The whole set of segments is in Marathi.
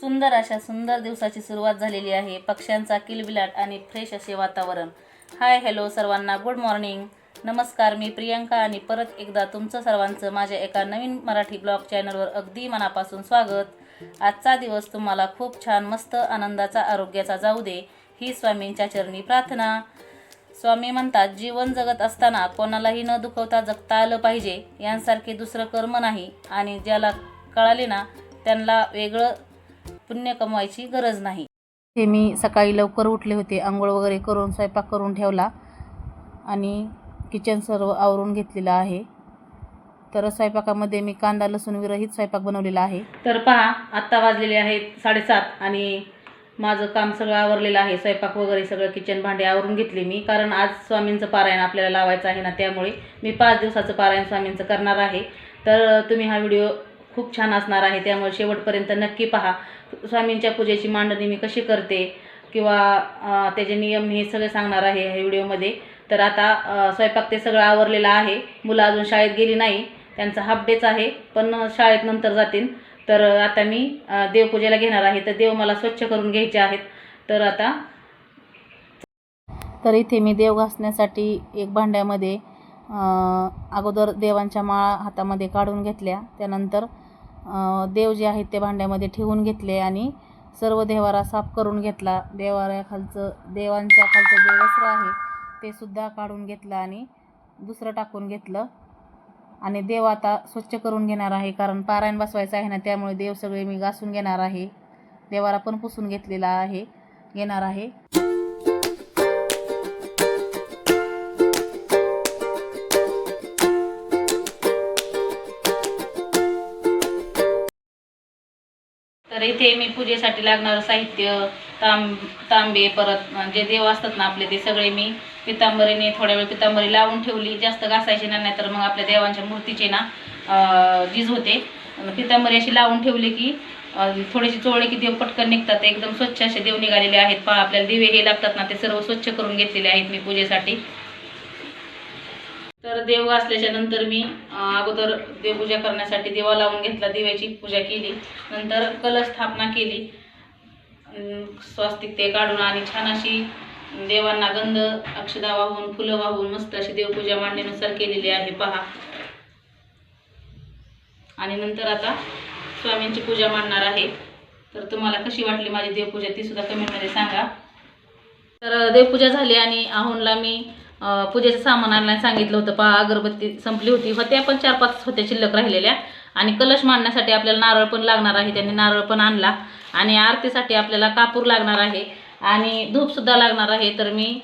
सुंदर अशा सुंदर दिवसाची सुरुवात झालेली आहे. पक्ष्यांचा किलबिलाट आणि फ्रेश असे वातावरण. हाय हॅलो सर्वांना, गुड मॉर्निंग, नमस्कार. मी प्रियंका आणि परत एकदा तुमचं सर्वांचं माझ्या एका नवीन मराठी ब्लॉग चॅनलवर अगदी मनापासून स्वागत. आजचा दिवस तुम्हाला खूप छान, मस्त, आनंदाचा, आरोग्याचा जाऊ दे, ही स्वामींच्या चरणी प्रार्थना. स्वामी म्हणतात, जीवन जगत असताना कोणालाही न दुखवता जगता आलं पाहिजे, यांसारखे दुसरं कर्म नाही. आणि ज्याला कळाले ना, त्यांना वेगळं पुण्य कमवायची गरज नाही. ते मी सकाळी लवकर उठले होते, आंघोळ वगैरे करून स्वयंपाक करून ठेवला आणि किचन सर्व आवरून घेतलेलं आहे. तर स्वयंपाकामध्ये मी कांदा लसूण विरहित स्वयंपाक बनवलेला आहे. तर पहा, आत्ता वाजलेले आहेत 7:30 आणि माझं काम सगळं आवरलेलं आहे. स्वयंपाक वगैरे सगळं किचन भांडे आवरून घेतले मी, कारण आज स्वामींचं पारायण आपल्याला लावायचं आहे ना, त्यामुळे मी 5 दिवसाचं पारायण स्वामींचं करणार आहे. तर तुम्ही हा व्हिडिओ खूप छान असणार आहे, त्यामुळे शेवटपर्यंत नक्की पहा. स्वामींच्या पूजेची मांडणी मी कशी करते किंवा त्याचे नियम हे सगळे सांगणार आहे ह्या व्हिडिओमध्ये. तर आता स्वयंपाक ते सगळं आवरलेलं आहे. मुलं अजून शाळेत गेली नाही, त्यांचा हाफ डेच आहे, पण शाळेत नंतर जातील. तर आता मी देवपूजेला घेणार आहे. तर देव मला स्वच्छ करून घ्यायचे आहेत. तर इथे मी देव घासण्यासाठी एक भांड्यामध्ये अगोदर देवांच्या माळा हातामध्ये काढून घेतल्या. त्यानंतर देव जे आहेत ते भांड्यामध्ये ठेवून घेतले आणि सर्व देवारा साफ करून घेतला. देवांच्या खालचं जे वस्त्र आहे ते सुद्धा काढून घेतलं आणि दुसरं टाकून घेतलं. आणि देव आता स्वच्छ करून घेणार आहे, कारण पारायण बसवायचं आहे ना, त्यामुळे देव सगळे मी घासून घेणार आहे. देवारा पण पुसून घेणार आहे. तर इथे मी पूजेसाठी लागणारं साहित्य, तांबे, परत जे देव असतात ना आपले, ते सगळे मी पितांबरीने थोड्या वेळ पितांबरी लावून ठेवली. जास्त घासायची नाही, तर मग आपल्या देवांच्या मूर्तीचे ना झीज होते. पितांबरी अशी लावून ठेवली की थोडीशी चोळले की देव पटकन निघतात. एकदम स्वच्छ असे देव निघालेले आहेत. पहा, आपल्याला दिवे हे लागतात ना, ते सर्व स्वच्छ करून घेतलेले आहेत मी पूजेसाठी. तर देव घासल्याच्या नंतर मी अगोदर देवपूजा करण्यासाठी दिवा लावून घेतला, दिव्याची पूजा केली. नंतर कलश स्थापना केली, स्वस्तिक ते काढून आणि छान अशी देवांना गंध अक्षदा वाहून, फुलं वाहून मस्त अशी देवपूजा मांडणीनुसार केलेली आहे. पहा, आणि नंतर आता स्वामींची पूजा मांडणार आहे. तर तुम्हाला कशी वाटली माझी देवपूजा ती सुद्धा कमेंटमध्ये सांगा. तर देवपूजा झाली आणि आहोनला मी पूजेचं सामान आणायला सांगितलं होतं. पहा, अगरबत्ती संपली होती, होत्या पण 4-5 होत्या शिल्लक राहिलेल्या. आणि कलश मांडण्यासाठी आपल्याला नारळ पण लागणार आहे, त्यांनी नारळ पण आणला. आणि आरतीसाठी आपल्याला कापूर लागणार आहे आणि धूपसुद्धा लागणार आहे. तर मी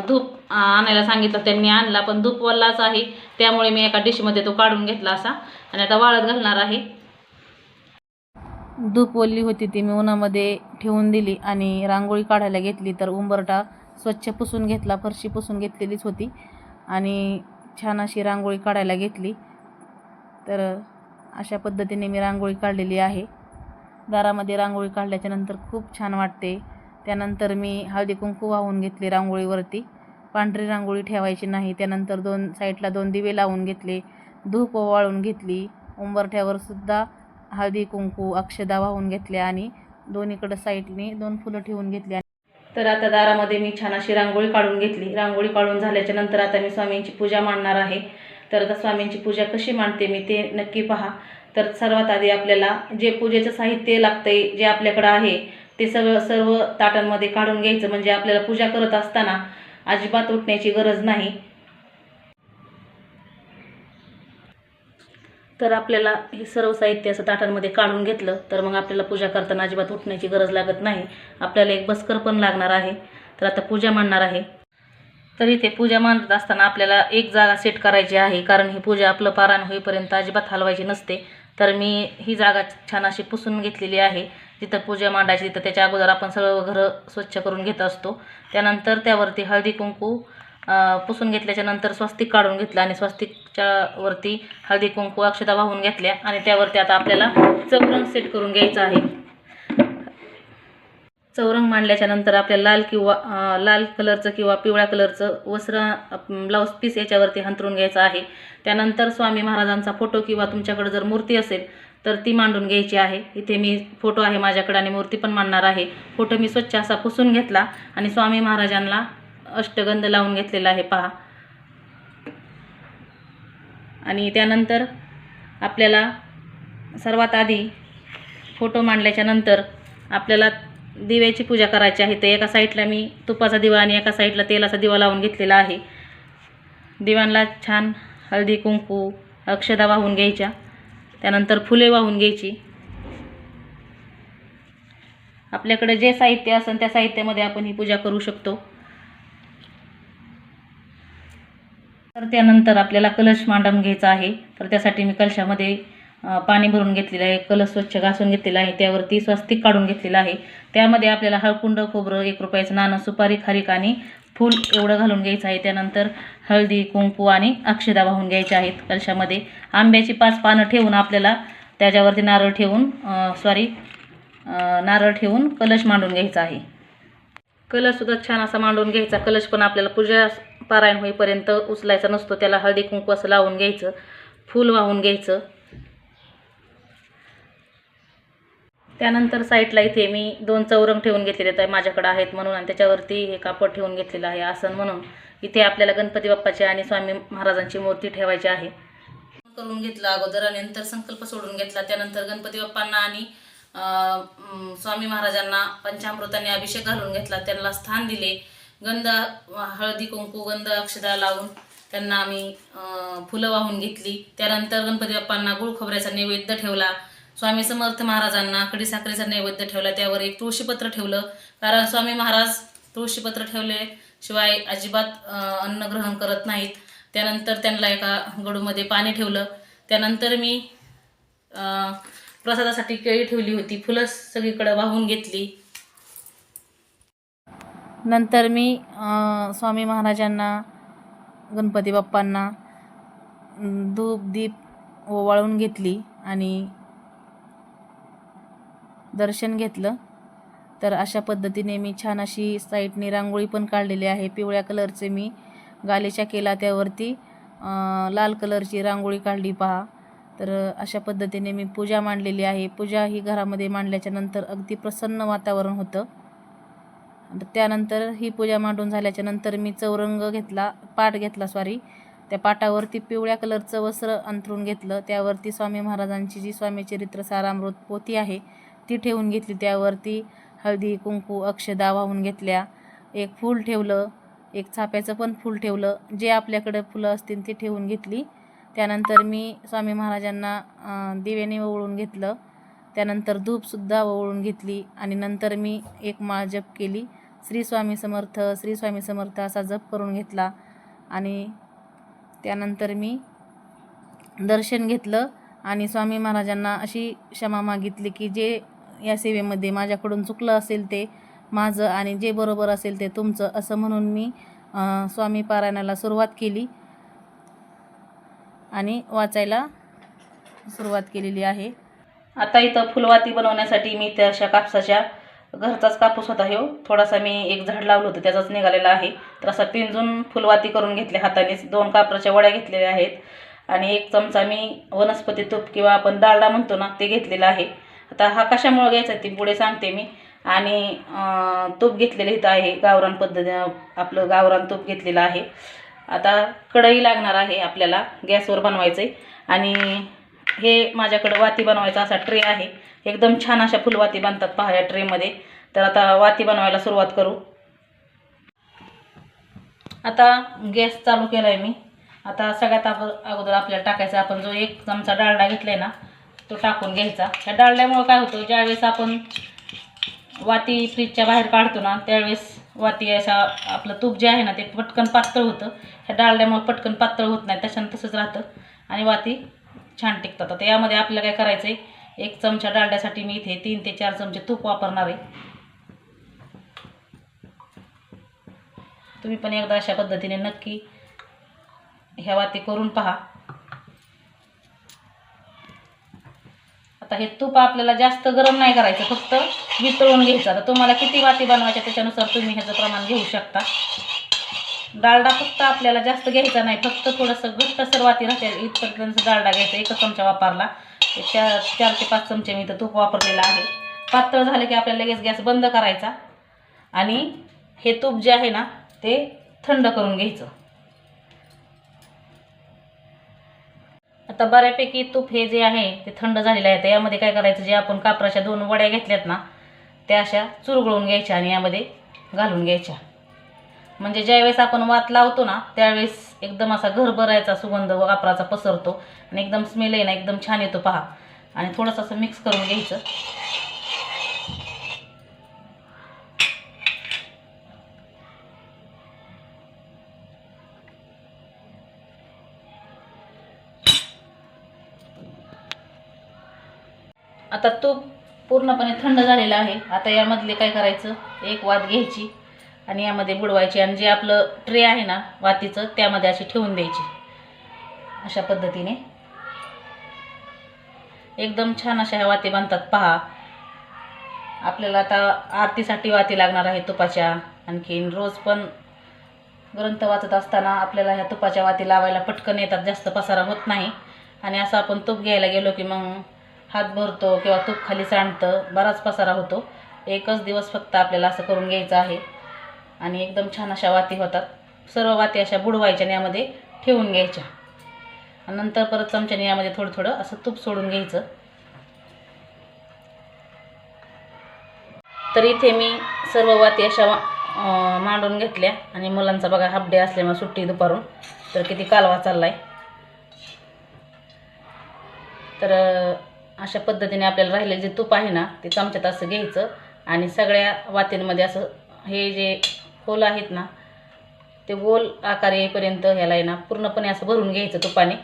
धूप आणायला सांगितलं, त्यांनी आणला, पण धूप वल्लाच आहे, त्यामुळे मी एका डिशमध्ये तो काढून घेतला असा आणि आता वाळत घालणार आहे. धूप वल्ली होती ती मी उन्हामध्ये ठेवून दिली आणि रांगोळी काढायला घेतली. तर उंबरठा स्वच्छ पुसून घेतला, फरशी पुसून घेतलेलीच होती आणि छान अशी रांगोळी काढायला घेतली. तर अशा पद्धतीने मी रांगोळी काढलेली आहे. दारामध्ये रांगोळी काढल्याच्या नंतर खूप छान वाटते. त्यानंतर मी हळदी कुंकू वाहून घेतले रांगोळीवरती. पांढरी रांगोळी ठेवायची नाही. त्यानंतर 2 साईडला 2 दिवे लावून घेतले, धूप वाळून घेतली, उंबरठ्यावर सुद्धा हळदी कुंकू अक्षदा वाहून घेतल्या आणि दोन्हीकडे साईडने 2 फुलं ठेवून घेतली. तर आता दारामध्ये मी छान अशी रांगोळी काढून घेतली. रांगोळी काढून झाल्याच्या नंतर आता मी स्वामींची पूजा मांडणार आहे. तर आता स्वामींची पूजा कशी मांडते मी ते नक्की पहा. तर सर्वात आधी आपल्याला जे पूजेचं साहित्य लागतंय, जे आपल्याकडं आहे ते सर्व ताटांमध्ये काढून घ्यायचं, म्हणजे आपल्याला पूजा करत असताना अजिबात उठण्याची गरज नाही. तर आपल्याला हे सर्व साहित्य असं ताटांमध्ये काढून घेतलं तर मग आपल्याला पूजा करताना अजिबात उठण्याची गरज लागत नाही. आपल्याला एक बसकर पण लागणार आहे. तर आता पूजा मांडणार आहे. तर इथे पूजा मांडत असताना आपल्याला एक जागा सेट करायची आहे, कारण ही पूजा आपलं पारायण होईपर्यंत अजिबात हलवायची नसते. तर मी ही जागा छान अशी पुसून घेतलेली आहे. जिथं पूजा मांडायची तिथं त्याच्या अगोदर आपण सगळं घरं स्वच्छ करून घेत असतो. त्यानंतर त्यावरती हळदी कुंकू पुसून घेतल्याच्या नंतर स्वस्तिक काढून घेतलं आणि स्वस्तिकच्या वरती हळदी कुंकू अक्षता वाहून घेतल्या आणि त्यावरती आता आपल्याला चौरंग सेट करून घ्यायचा आहे. चौरंग मांडल्याच्या नंतर आपल्याला लाल कलरचं किंवा पिवळ्या कलरचं वस्त्र ब्लाऊज पीस याच्यावरती हंतरून घ्यायचं आहे. त्यानंतर स्वामी महाराजांचा फोटो किंवा तुमच्याकडे जर मूर्ती असेल तर ती मांडून घ्यायची आहे. इथे मी फोटो आहे माझ्याकडे आणि मूर्ती पण मांडणार आहे. फोटो मी स्वच्छ असा पुसून घेतला आणि स्वामी महाराजांना अष्टगंध लावून घेतलेला आहे पहा. आणि त्यानंतर आपल्याला सर्वात आधी फोटो मांडल्याच्या नंतर आपल्याला दिव्याची पूजा करायची आहे. तर एका साईडला मी तुपाचा दिवा आणि एका साईडला तेलाचा दिवा लावून घेतलेला आहे. दिव्यांना छान हळदी कुंकू अक्षदा वाहून घ्यायच्या, त्यानंतर फुले वाहून घ्यायची. आपल्याकडे जे साहित्य असेल त्या साहित्यामध्ये आपण ही पूजा करू शकतो. तर त्यानंतर आपल्याला कलश मांडून घ्यायचा आहे. तर त्यासाठी मी कलशामध्ये पाणी भरून घेतलेलं आहे. कलश स्वच्छ घासून घेतलेला आहे. त्यावरती स्वस्तिक काढून घेतलेलं आहे. त्यामध्ये आपल्याला हळकुंड, खोबरं, 1 रुपयाचं नाणं, सुपारी, खारीक आणि फूल एवढं घालून घ्यायचं आहे. त्यानंतर हळदी कुंकू आणि अक्षदा वाहून घ्यायच्या आहेत. कलशामध्ये आंब्याची 5 पानं ठेवून आपल्याला त्याच्यावरती नारळ ठेवून कलश मांडून घ्यायचा आहे. कलशसुद्धा छान असा मांडून घ्यायचा. कलश पण आपल्याला पूजा पारायण होईपर्यंत उचलायचा नसतो. त्याला हळदी कुंकू असं लावून घ्यायचं, फूल वाहून घ्यायचं. त्यानंतर साईडला इथे मी 2 चौरंग ठेवून घेतलेले आहेत माझ्याकडे आहेत म्हणून, आणि त्याच्यावरती हे कापड ठेवून घेतलेलं आहे आसन म्हणून. इथे आपल्याला गणपती बाप्पाची आणि स्वामी महाराजांची मूर्ती ठेवायची आहे. करून घेतलं अगोदर आणि नंतर संकल्प सोडून घेतला. त्यानंतर गणपती बाप्पांना आणि स्वामी महाराजांना पंचामृताने अभिषेक घालून घेतला. त्यांना स्थान दिले. गंध, हळदी कुंकू, गंध, अक्षदा लावून त्यांना आम्ही फुलं वाहून घेतली. त्यानंतर गणपती बाप्पांना गुळ खोबऱ्याचा नैवेद्य ठेवला. स्वामी समर्थ महाराजांना खडीसाखरेचा नैवेद्य ठेवला. त्यावर एक तुळशीपत्र ठेवलं, कारण स्वामी महाराज तुळशीपत्र ठेवल्याशिवाय अजिबात अन्न ग्रहण करत नाहीत. त्यानंतर त्यांना एका गडूमध्ये पाणी ठेवलं. त्यानंतर मी प्रसादासाठी केळी ठेवली होती. फुलं सगळीकडे वाहून घेतली. नंतर मी स्वामी महाराजांना, गणपती बाप्पांना धूप दीप ओवाळून घेतली आणि दर्शन घेतलं. तर अशा पद्धतीने मी छान अशी साईडने रांगोळी पण काढलेली आहे. पिवळ्या कलरचे मी गालीचा केला, त्यावरती लाल कलरची रांगोळी काढली पहा. तर अशा पद्धतीने मी पूजा मांडलेली आहे. पूजा ही घरामध्ये मांडल्याच्या नंतर अगदी प्रसन्न वातावरण होतं. त्यानंतर ही पूजा मांडून झाल्याच्या नंतर मी पाट घेतला. त्या पाटावरती पिवळ्या कलरचं वस्त्र अंथरून घेतलं. त्यावरती स्वामी महाराजांची जी स्वामी चरित्र सारामृत पोथी आहे ती ठेवून घेतली. त्यावरती हळदी कुंकू अक्षदा वाहून घेतल्या. एक फूल ठेवलं, एक चाफ्याचं पण फूल ठेवलं. जे आपल्याकडे फुलं असतील ती ठेवून घेतली. त्यानंतर मी स्वामी महाराजांना दिव्याने ओवाळून घेतलं. त्यानंतर धूपसुद्धा ओवाळून घेतली आणि नंतर मी एक माळ जप केली. श्री स्वामी समर्थ, श्री स्वामी समर्थ असा जप करून घेतला. आणि त्यानंतर मी दर्शन घेतलं आणि स्वामी महाराजांना अशी क्षमा मागितली की जे या सेवेमध्ये माझ्याकडून चुकलं असेल ते माझं आणि जे बरोबर असेल ते तुमचं, असं म्हणून मी स्वामी पारायणाला सुरुवात केली आणि वाचायला सुरुवात केलेली आहे. आता इथं फुलवाती बनवण्यासाठी मी त्या अशा कापसाच्या, घरचाच कापूस होता ह्यो, थोडासा मी एक झाड लावलं होतं त्याचाच निघालेला आहे. तर असा पिंजून फुलवाती करून घेतली हातानेच. 2 कापराच्या वड्या घेतलेल्या आहेत आणि 1 चमचा मी वनस्पती तूप किंवा आपण डालडा म्हणतो ना ते घेतलेलं आहे. आता हा कशामुळे घ्यायचा ती पुढे सांगते मी. आणि तूप घेतलेलं इथं आहे, गावरान पद्धतीनं आपलं गावरान तूप घेतलेलं आहे. आता कढई लागणार आहे आपल्याला, गॅसवर बनवायचं आहे. आणि हे माझ्याकडं वाती बनवायचा असा ट्रे आहे. एकदम छान अशा फुलवाती बनतात पहा या ट्रेमध्ये. तर आता वाती बनवायला सुरुवात करू. आता गॅस चालू केला आहे मी. आता सगळ्यात अगोदर आपल्याला टाकायचं, आपण जो 1 चमचा डालडा घेतलाय ना तो टाकून घ्यायचा. ह्या डालड्यामुळे काय होतं, ज्यावेळेस आपण वाती फ्रीजच्या बाहेर काढतो ना त्यावेळेस वाती अशा आपलं तूप जे आहे ना ते पटकन पातळ होतं. ह्या डालड्यामुळे पटकन पातळ होत नाही, त्याच्यानं तसंच राहतं आणि वाती छान टिकतात. आता यामध्ये आपल्याला काय करायचं आहे, 1 चमचा डालड्यासाठी मी इथे 3 ते 4 चमचे तूप वापरणार आहे. तुम्ही पण एकदा अशा पद्धतीने नक्की ह्या वाती करून पहा. आता हे तूप आपल्याला जास्त गरम नाही करायचं, फक्त वितळून घ्यायचं. आता तुम्हाला किती वाती बनवायच्या त्याच्यानुसार तुम्ही ह्याचं प्रमाण घेऊ शकता. डालडा फक्त आपल्याला जास्त घ्यायचा नाही, फक्त थोडंसं घट्टसर वाती राहते इतपर्यंत डालडा घ्यायचा. 1 चमचा वापरला 4 ते 5 चमचे मी इथं तूप वापरलेलं आहे. पातळ झालं की आपल्याला लगेच गॅस बंद करायचा आणि हे तूप जे आहे ना ते थंड करून घ्यायचं. आता बऱ्यापैकी तूप हे जे आहे ते थंड झालेलं आहे. तर यामध्ये काय करायचं, जे आपण कापराच्या 2 वड्या घेतल्यात ना त्या अशा चुरगळून घ्यायच्या आणि यामध्ये घालून घ्यायच्या. म्हणजे ज्यावेळेस आपण वात लावतो ना त्यावेळेस एकदम असा घरभरायचा सुगंध कापराचा पसरतो आणि एकदम स्मेल आहे ना एकदम छान येतो पहा. आणि थोडंसं असं मिक्स करून घ्यायचं. आता तूप पूर्णपणे थंड झालेलं आहे. आता यामधले काय करायचं, एक वात घ्यायची आणि यामध्ये बुडवायची आणि जे आपलं ट्रे आहे ना वातीचं त्यामध्ये अशी ठेवून द्यायची. अशा पद्धतीने एकदम छान अशा ह्या वाती बनतात पहा. आपल्याला आता आरतीसाठी वाती लागणार आहे तुपाच्या. आणखीन रोज पण ग्रंथ वाचत असताना आपल्याला ह्या तुपाच्या वाती लावायला पटकन येतात, जास्त पसारा होत नाही. आणि असं आपण तूप घ्यायला गेलो की मग हात भरतो किंवा तूप खाली सांडतं, बराच पसारा होतो. एकच दिवस फक्त आपल्याला असं करून घ्यायचं आहे आणि एकदम छान अशा वाती होतात. सर्व वाती अशा बुडवायच्या आणि यामध्ये ठेवून घ्यायच्या. नंतर परत चमच्याने यामध्ये थोडं थोडं असं तूप सोडून घ्यायचं. तर इथे मी सर्व वाती अशा मांडून घेतल्या आणि मुलांचा बघा हाफ डे असल्यामुळे सुट्टी दुपारून, तर किती कालवा चाललाय. तर अशा पद्धतीने आपल्याला राहिलेलं जे तूप आहे ना ते चमच्यात असं घ्यायचं आणि सगळ्या वातींमध्ये असं हे जे होल आहेत ना ते गोल आकार येईपर्यंत ह्याला आहे ना पूर्णपणे असं भरून घ्यायचं तुपाने.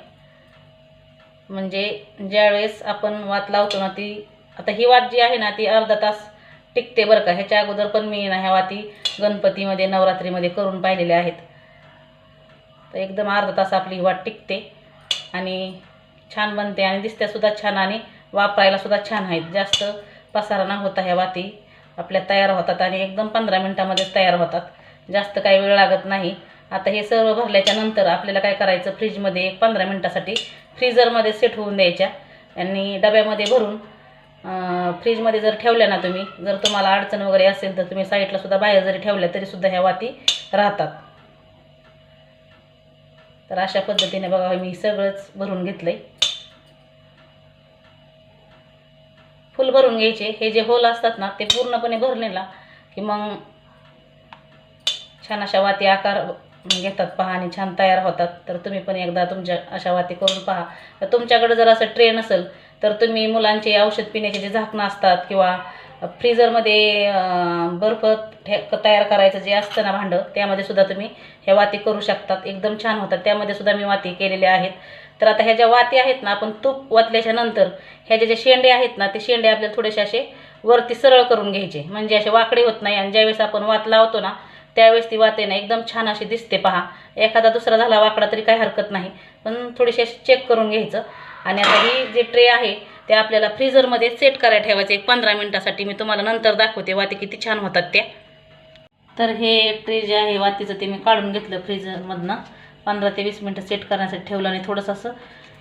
म्हणजे ज्यावेळेस आपण वात लावतो ना ती, आता ही वात जी आहे ना ती अर्धा तास टिकते बरं का. ह्याच्या अगोदर पण मी ना ह्या वाती गणपतीमध्ये नवरात्रीमध्ये करून पाहिलेल्या आहेत. तर एकदम अर्धा तास आपली ही वात टिकते आणि छान बनते आणि दिसत्यासुद्धा छान आणि वापरायला सुद्धा छान आहेत. जास्त पसारा न होता ह्या वाती आपल्या तयार होतात आणि एकदम 15 मिनिटांमध्येच तयार होतात, जास्त काही वेळ लागत नाही. आता हे सर्व भरल्याच्या नंतर आपल्याला काय करायचं, फ्रीजमध्ये 15 मिनिटासाठी फ्रीजरमध्ये सेट होऊन द्यायच्या आणि डब्यामध्ये भरून फ्रीजमध्ये जर ठेवल्या ना तुम्ही, जर तुम्हाला अडचण वगैरे असेल तर तुम्ही साईडला सुद्धा बाहेर जरी ठेवल्या तरीसुद्धा ह्या वाती राहतात. तर अशा पद्धतीने बघा मी सगळंच भरून घेतलं आहे. फुल भरून घ्यायचे. हे जे होल असतात ना ते पूर्णपणे भरले ना की मग छान अशा वाती आकार घेतात पहा आणि छान तयार होतात. तर तुम्ही पण एकदा तुमच्या अशा वाती करून पहा. तर तुमच्याकडे जर असं ट्रे नसेल तर तुम्ही मुलांचे औषध पिण्याचे जे झाकणं असतात किंवा फ्रीजरमध्ये बर्फ तयार करायचं जे असतं ना भांडं, त्यामध्ये सुद्धा तुम्ही ह्या वाती करू शकतात. एकदम छान होतात. त्यामध्ये सुद्धा मी वाती केलेल्या आहेत. तर आता ह्या ज्या वाती आहेत ना आपण तूप ओतल्याच्या नंतर ह्याचे जे शेंडे आहेत ना ते शेंडे आपल्याला थोडेसे असे वरती सरळ करून घ्यायचे, म्हणजे असे वाकडे होत नाही. आणि ज्यावेळेस आपण वात लावतो ना त्यावेळेस ती वात आहे ना एकदम छान अशी दिसते पहा. एखादा दुसरा झाला वाकडा तरी काही हरकत नाही, पण थोडीशी अशी चेक करून घ्यायचं. आणि आता ही जे ट्रे आहे ते आपल्याला फ्रीजरमध्ये सेट करायला ठेवायचे 15 मिनिटासाठी. मी तुम्हाला नंतर दाखवते वाती किती छान होतात त्या. तर हे ट्रे जे आहे वातीचं ते मी काढून घेतलं फ्रीजरमधनं, 15 ते 20 मिनटं सेट करण्यासाठी ठेवलं आणि थोडंसं असं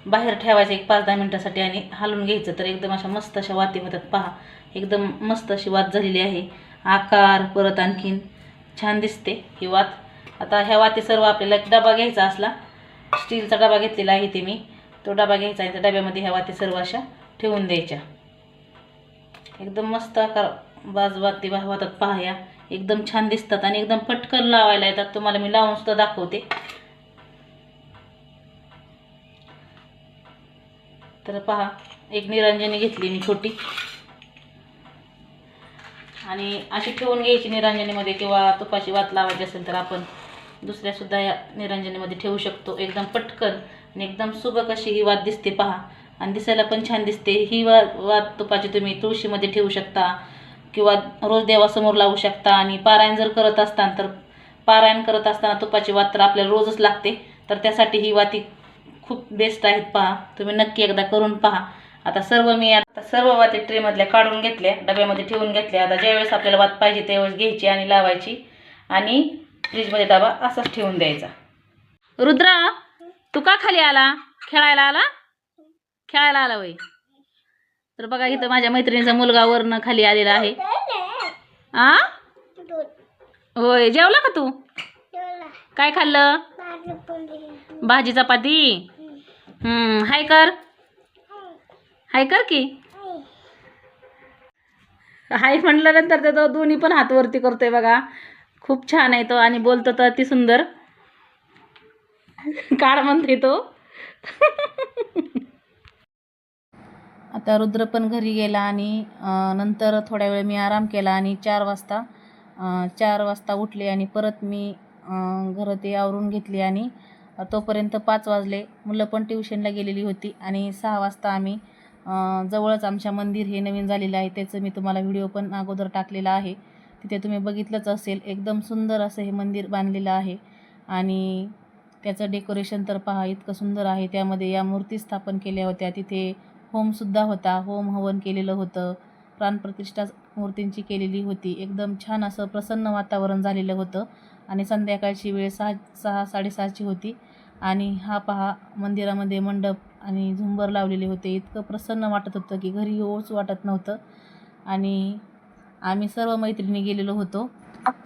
बाहेर ठेवायचं 5-10 मिनटासाठी आणि हलवून घ्यायचं. तर एकदम अशा मस्त अशा वाती होतात पहा. एकदम मस्त अशी वात झालेली आहे. आकार परत आणखीन छान दिसते ही वात. आता ह्या वाती सर्व आपल्याला एक डबा घ्यायचा असला, स्टीलचा डबा घेतलेला आहे ते मी, तो डबा घ्यायचा आहे. त्या डब्यामध्ये ह्या वाती सर्व अशा ठेवून द्यायच्या. एकदम मस्त आकार वाती होतात पहा. या एकदम छान दिसतात आणि एकदम पटकन लावायला येतात. तुम्हाला मी लावून सुद्धा दाखवते. तर पहा एक निरंजनी घेतली मी छोटी आणि अशी ठेवून घ्यायची निरंजनीमध्ये, किंवा तुपाची वात लावायची असेल तर आपण दुसऱ्यासुद्धा या निरंजनीमध्ये ठेवू शकतो. एकदम पटकन आणि एकदम सुबक अशी ही वात दिसते पहा आणि दिसायला पण छान दिसते. ही वात तुपाची तुम्ही तुळशीमध्ये ठेवू शकता किंवा रोज देवासमोर लावू शकता. आणि पारायण जर करत असताना तर पारायण करत असताना तुपाची वात तर आपल्याला रोजच लागते, तर त्यासाठी ही वाती खूप बेस्ट आहेत पहा. तुम्ही नक्की एकदा करून पहा. आता सर्व वाती ट्रेमधल्या काढून घेतल्या, डब्यामध्ये ठेवून घेतल्या. आता ज्यावेळेस आपल्याला वात पाहिजे त्यावेळेस घ्यायची आणि लावायची आणि फ्रीजमध्ये डबा असाच ठेवून द्यायचा. रुद्रा तू का खाली आला? खेळायला आला? खेळायला आला वय? तर बघा इथं माझ्या मैत्रिणीचा मुलगा वरनं खाली आलेला आहे. आ होय, जेवला का तू? काय खाल्लं? भाजी चपाती. हाय कर, हाय कर की. हाय म्हटल्यानंतर ते तो दोन्ही पण हात वरती करतोय बघा. खूप छान आहे तो आणि बोलतो तर अति सुंदर. काढ म्हणते तो. आता रुद्र पण घरी गेला आणि नंतर थोड्या वेळ मी आराम केला आणि 4 वाजता उठले आणि परत मी घरं ते आवरून घेतली आणि तोपर्यंत 5 वाजले. मुलं पण ट्युशनला गेलेली होती आणि 6 वाजता आम्ही जवळच आमच्या मंदिर हे नवीन झालेलं आहे, त्याचं मी तुम्हाला व्हिडिओ पण अगोदर टाकलेला आहे. तिथे तुम्ही बघितलंच असेल. एकदम सुंदर असं हे मंदिर बांधलेलं आहे आणि त्याचं डेकोरेशन तर पहा इतकं सुंदर आहे. त्यामध्ये या मूर्ती स्थापन केल्या होत्या. तिथे होमसुद्धा होता. होम हवन केलेलं होतं. प्राणप्रतिष्ठा मूर्तींची केलेली होती. एकदम छान असं प्रसन्न वातावरण झालेलं होतं आणि संध्याकाळची वेळ 6:30ची होती आणि हा पहा मंदिरामध्ये मंडप आणि झुंबर लावलेले होते. इतकं प्रसन्न वाटत होतं की घरी येऊच वाटत नव्हतं. आणि आम्ही सर्व मैत्रिणी गेलेलो होतो.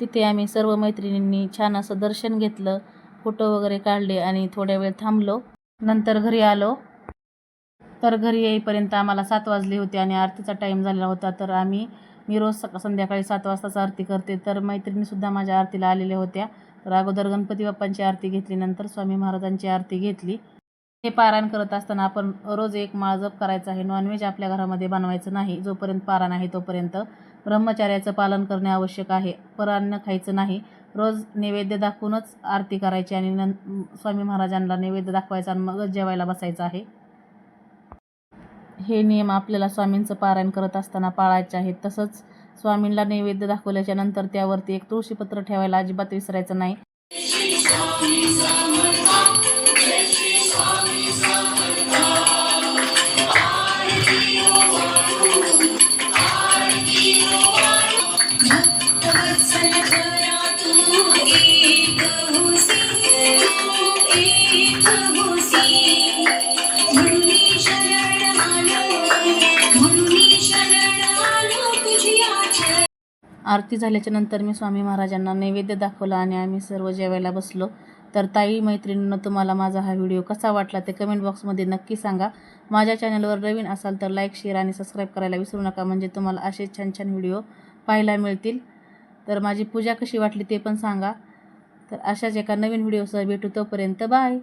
तिथे आम्ही सर्व मैत्रिणींनी छान असं दर्शन घेतलं, फोटो वगैरे काढले आणि थोड्या वेळ थांबलो. नंतर घरी आलो. तर घरी येईपर्यंत आम्हाला 7 वाजले होते आणि आरतीचा टाईम झालेला होता. तर मी रोज संध्याकाळी 7 वाजताच आरती करते. तर मैत्रिणीसुद्धा माझ्या आरतीला आलेल्या होत्या. तर अगोदर गणपती बाप्पांची आरती घेतली, नंतर स्वामी महाराजांची आरती घेतली. हे पारायण करत असताना आपण रोज 1 माळ जप करायचा आहे. नॉनव्हेज आपल्या घरामध्ये बनवायचं नाही. जोपर्यंत पारायण आहे तोपर्यंत ब्रह्मचर्याचं पालन करणे आवश्यक आहे. परान्न खायचं नाही. रोज नैवेद्य दाखवूनच आरती करायची आणि स्वामी महाराजांना नैवेद्य दाखवायचा आणि मगच जेवायला बसायचं आहे. हे नियम आपल्याला स्वामींचं पारायण करत असताना पाळायचे आहेत. तसंच स्वामींना नैवेद्य दाखवल्याच्या नंतर त्यावरती एक तुळशीपत्र ठेवायला अजिबात विसरायचं नाही. आरती झाल्याच्या नंतर मी स्वामी महाराजांना नैवेद्य दाखवला आणि आम्ही सर्व जेवायला बसलो. तर ताई मैत्रिणींनो, तुम्हाला माझा हा व्हिडिओ कसा वाटला ते कमेंट बॉक्समध्ये नक्की सांगा. माझ्या चॅनलवर नवीन असाल तर लाईक, शेअर आणि सबस्क्राईब करायला विसरू नका, म्हणजे तुम्हाला असे छान छान व्हिडिओ पाहायला मिळतील. तर माझी पूजा कशी वाटली ते पण सांगा. तर अशाच एका नवीन व्हिडिओसह भेटू. तोपर्यंत बाय.